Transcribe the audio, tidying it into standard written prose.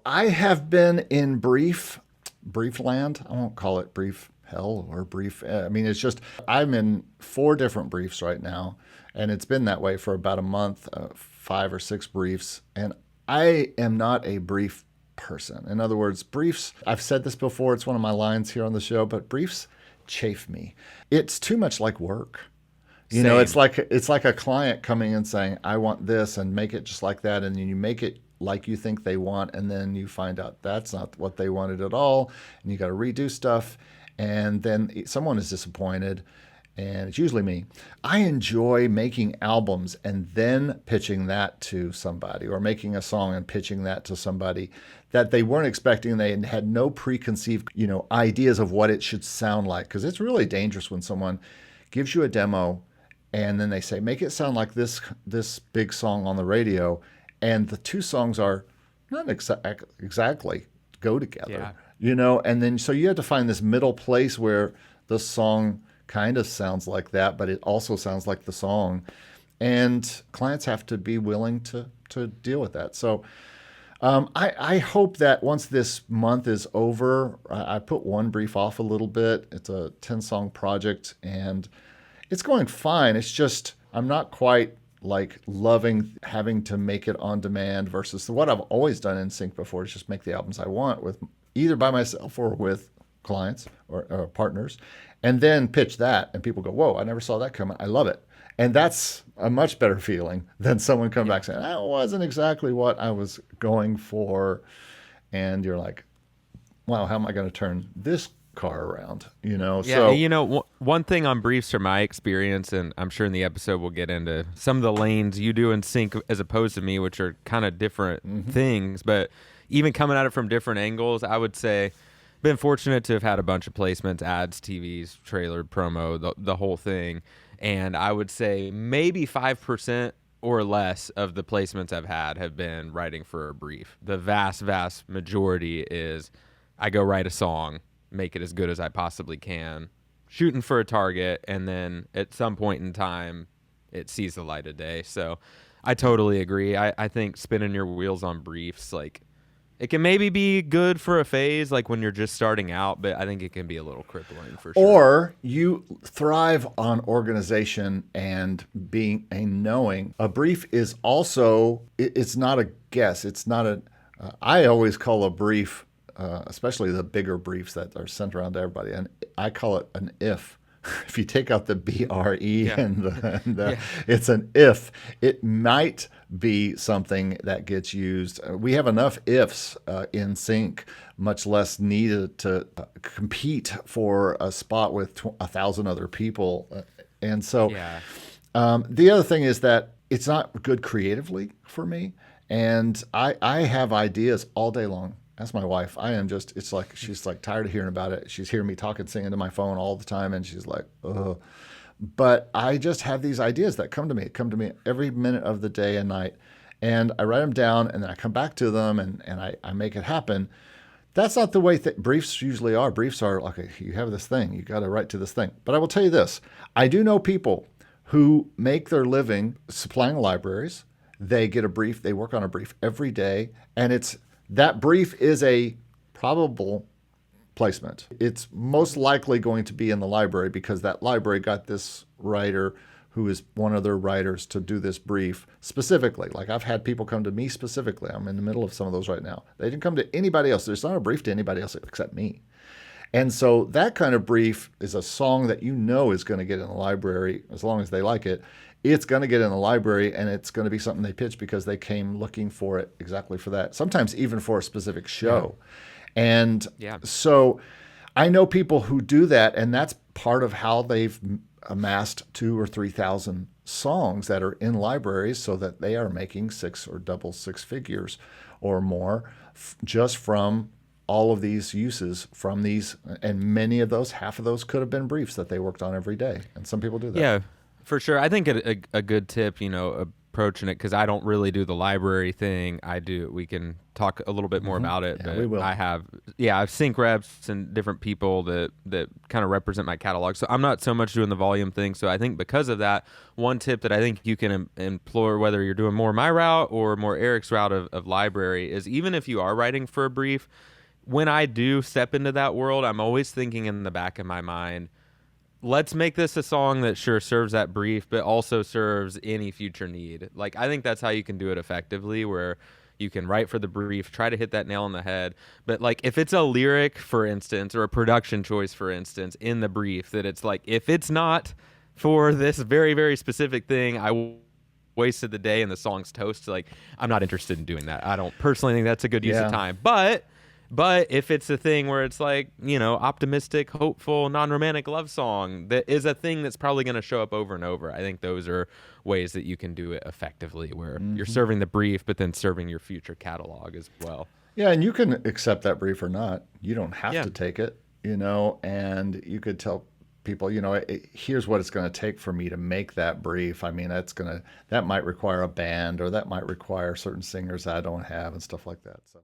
I have been in brief land. I won't call it brief hell or brief. I mean, it's just I'm in 4 different briefs right now, and it's been that way for about a month, 5 or 6 briefs, and I am not a brief person. In other words, briefs, I've said this before, it's one of my lines here on the show, but briefs chafe me. It's too much like work. You know, Same. it's like a client coming and saying, "I want this," and make it just like that, and then you make it like you think they want, and then you find out that's not what they wanted at all, and you got to redo stuff, and then someone is disappointed, and it's usually me. I enjoy making albums and then pitching that to somebody, or making a song and pitching that to somebody that they weren't expecting. They had no preconceived, ideas of what it should sound like, because it's really dangerous when someone gives you a demo and then they say, make it sound like this big song on the radio, and the 2 songs are not exactly go together, and then so you have to find this middle place where the song kind of sounds like that, but it also sounds like the song, and clients have to be willing to deal with that. So I hope that once this month is over, I put one brief off a little bit. It's a 10-song project, and it's going fine. It's just I'm not quite like loving having to make it on demand versus what I've always done in sync before, is just make the albums I want with either by myself or with clients or partners, and then pitch that, and people go, "Whoa, I never saw that coming. I love it." And that's a much better feeling than someone coming back saying, "That wasn't exactly what I was going for," and you're like, "Wow, how am I going to turn this car around?" Yeah, So one thing on briefs from my experience, and I'm sure in the episode we'll get into some of the lanes you do in sync as opposed to me, which are kind of different things, but even coming at it from different angles, I would say been fortunate to have had a bunch of placements, ads, TVs, trailer, promo, the whole thing. And I would say maybe 5% or less of the placements I've had have been writing for a brief. The vast, vast majority is I go write a song, make it as good as I possibly can, shooting for a target, and then at some point in time, it sees the light of day. So I totally agree. I think spinning your wheels on briefs, like, it can maybe be good for a phase, like when you're just starting out, but I think it can be a little crippling for sure. or you thrive on organization and being a knowing. A brief is also, it's not a guess. It's not I always call a brief, especially the bigger briefs that are sent around to everybody, and I call it an if. If you take out the BRE it's an if. It might be something that gets used. We have enough ifs in sync, much less needed to compete for a spot with 1,000 other people. And so the other thing is that it's not good creatively for me. And I have ideas all day long. That's my wife. I am just, it's like, she's like tired of hearing about it. She's hearing me talking, singing to my phone all the time. And she's like, ugh. But I just have these ideas that come to me every minute of the day and night. And I write them down, and then I come back to them, and I make it happen. That's not the way briefs usually are. Briefs are, okay, you have this thing, you got to write to this thing. But I will tell you this. I do know people who make their living supplying libraries. They get a brief, they work on a brief every day, and that brief is a probable placement. It's most likely going to be in the library because that library got this writer who is one of their writers to do this brief specifically. Like, I've had people come to me specifically. I'm in the middle of some of those right now. They didn't come to anybody else. There's not a brief to anybody else except me. And so that kind of brief is a song that is going to get in the library as long as they like it. It's going to get in the library, and it's going to be something they pitch because they came looking for it exactly for that. Sometimes even for a specific show. Yeah. And so I know people who do that, and that's part of how they've amassed 2,000 or 3,000 songs that are in libraries, so that they are making 6 or double 6 figures or more just from all of these uses from these. And many of those, half of those could have been briefs that they worked on every day. And some people do that. Yeah, for sure. I think a good tip, approaching it, because I don't really do the library thing. We can talk a little bit more about it. Yeah, but we will. I've sync reps and different people that kind of represent my catalog. So I'm not so much doing the volume thing. So I think because of that, one tip that I think you can employ, whether you're doing more my route or more Eric's route of library, is even if you are writing for a brief, when I do step into that world, I'm always thinking in the back of my mind, let's make this a song that sure serves that brief, but also serves any future need. Like, I think that's how you can do it effectively, where you can write for the brief, try to hit that nail on the head. But like, if it's a lyric, for instance, or a production choice, for instance, in the brief, that it's like, if it's not for this very, very specific thing, wasted the day and the song's toast. Like, I'm not interested in doing that. I don't personally think that's a good use of time. But if it's a thing where it's like, optimistic, hopeful, non-romantic love song, that is a thing that's probably going to show up over and over. I think those are ways that you can do it effectively, where you're serving the brief, but then serving your future catalog as well. Yeah, and you can accept that brief or not. You don't have to take it, and you could tell people, here's what it's going to take for me to make that brief. I mean, that might require a band, or that might require certain singers I don't have and stuff like that. So.